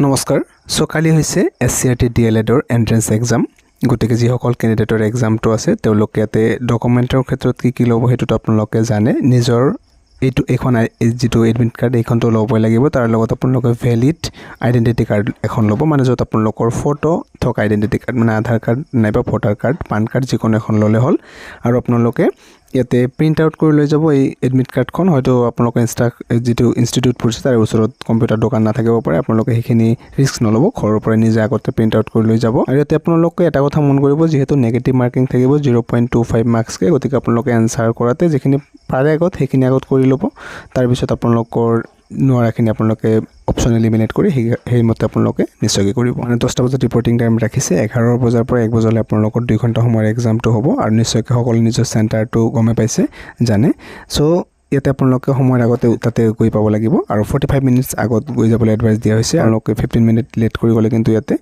নমস্কাৰ সো কালি হৈছে এসসিআৰটি ডিএলএডৰ entrance exam গতিকে যি সকল ক্যান্ডিডেটৰ এক্সামটো আছে তেওঁলোকে ইয়াতে ডকুমেন্টৰ ক্ষেত্ৰত কি ল'ব হেতুটো আপোনালোকে জানে নিজৰ এইটো এখন যেটো এডমিট কাৰ্ড এইখনটো ল'বই লাগিব তাৰ লগত আপোনালোকে ভ্যালিড আইডেন্টিটি কাৰ্ড এখন ল'ব মানে যত আপোনালোকৰ ফটো থকা আইডেন্টিটি কাৰ্ড মানে আধাৰ কাৰ্ড নাইবা ভোটাৰ কাৰ্ড পান কাৰ্ড যিকোনো এখন ল'লে হ'ল আৰু আপোনালোকে ইয়াতে প্ৰিন্ট আউট কৰি লৈ যাব এই এডমিট কাৰ্ডখন হয়তো আপোনালোকে যেটো ইনষ্টিটিউট পঢ়িছে তাৰ ওচৰত কম্পিউটাৰ দোকান নাথাকিব পাৰে আপোনালোকে সেইখিনি ৰিস্ক নলব ঘৰৰ পৰা নিজে আগতে প্ৰিন্ট আউট কৰি লৈ যাব আৰু ইয়াতে আপোনালোকে এটা কথা মন কৰিব যেহেতু নেগেটিভ মাৰ্কিং থাকিব 0.25 মাৰ্কস কে গতিকে আপোনালোকে আনসাৰ কৰাতে যিখিনি পাৰে আগত সেইখিনি আগত কৰি ল'ব তাৰ পিছত আপোনালোকৰ নোৱাৰাখিনি আপোনালোকে অপচন এলিমিনেট কৰি সেই মতে আপোনালোকে নিশ্চয়কৈ কৰিব মানে 10টা বজাত ৰিপৰ্টিং টাইম ৰাখিছে 11 বজাৰ পৰা 1 বজালৈ আপোনালোকৰ 2 ঘণ্টা সময়ৰ এক্সামটো হ'ব আৰু নিশ্চয়কৈ সকলো নিজৰ চেণ্টাৰটো গমে পাইছে জানে সো ইয়াতে আপোনালোকে সময়ৰ আগতে তাতে গৈ পাব লাগিব আৰু 45 মিনিটস আগত গৈ যাবলৈ এডভাইস দিয়া হৈছে আপোনালোকে 15 মিনিট লেট কৰি গলে কিন্তু ইয়াতে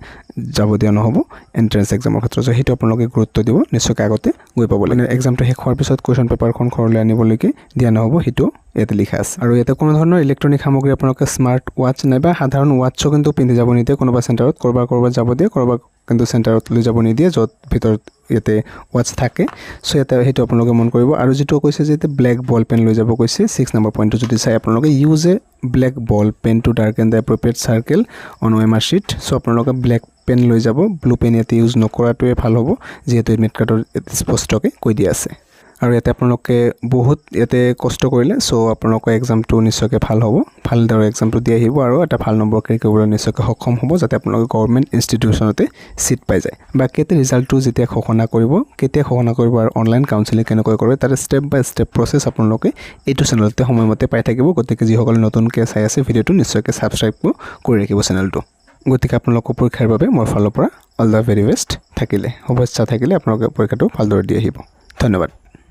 যাব দিয়া নহব এন্ট্ৰেন্স এক্সামৰ ক্ষেত্ৰত সো হেতু আপোনালোকে গুৰুত্ব দিব নিশ্চয়কৈ আগতে গৈ পাব লাগিব এক্সামটো শেষ হোৱাৰ পিছত কোৱেশ্চন পেপাৰখন ঘৰলৈ আনিবলৈকে দিয়া নহব হেতু ইয়াতে লিখা আছে আৰু ইয়াতে কোনো ধৰণৰ ইলেক্ট্ৰনিক সামগ্ৰী আপোনালোকে স্মাৰ্ট ওৱাচ নাইবা সাধাৰণ ওৱাচও কিন্তু পিন্ধি যাব নিদিয়ে কোনোবা চেণ্টাৰত কৰবাত যাব দিয়ে কৰবাত কিন্তু চেণ্টাৰত লৈ যাব নিদিয়ে যত ভিতৰত ইয়াতে ওয়াচ থাকে সো ইয়াতে হেতু আপোনালোকে মন কৰিব আৰু যেটো কৈছে যে ব্ল্যাক বল পেন লৈ যাব কৈছে 6 নম্বৰ পইণ্টটো যদি চাই আপোনালোকে use a black ball pen to darken the appropriate circle on OMR sheet so আপোনালোকে ব্ল্যাক পেন লৈ যাব ব্লু পেন ইয়াতে ইউজ নকৰাটোৱে ভাল হ'ব যেহেতু এডমিট কাৰ্ডৰ স্পষ্টকৈ কৈ দিয়া আছে আৰু ইয়াতে আপোনালোকে বহুত ইয়াতে কষ্ট কৰিলে সো আপোনালোকৰ এক্সামটো নিশ্চয়কৈ ভাল হ'ব ভালদৰে এক্সামটো দি আহিব আৰু এটা ভাল নম্বৰ ক্লিয়াৰ কৰিবলৈ নিশ্চয়কৈ সক্ষম হ'ব যাতে আপোনালোকে গভৰ্ণমেণ্ট ইনষ্টিটিউচনতে সিট পাই যায় বাকি এতে ৰিজাল্টটো যেতিয়া ঘোষণা কৰিব আৰু অনলাইন কাউন্সেলিং কেনেকৈ কৰে তাৰ ষ্টেপ বাই ষ্টেপ প্ৰসেস আপোনালোকে এইটো চেনেলতে সময়মতে পাই থাকিব গতিকে যিসকল নতুনকৈ চাই আছে ভিডিওটো নিশ্চয়কৈ সাবস্ক্ৰাইব কৰি ৰাখিব চেনেলটো গতিকে আপোনালোকৰ পৰীক্ষাৰ বাবে মোৰ ফালৰ পৰা অল দা ভেৰি বেষ্ট থাকিলে শুভেচ্ছা থাকিলে আপোনালোকে পৰীক্ষাটো ভালদৰে দি আহিব ধন্যবাদ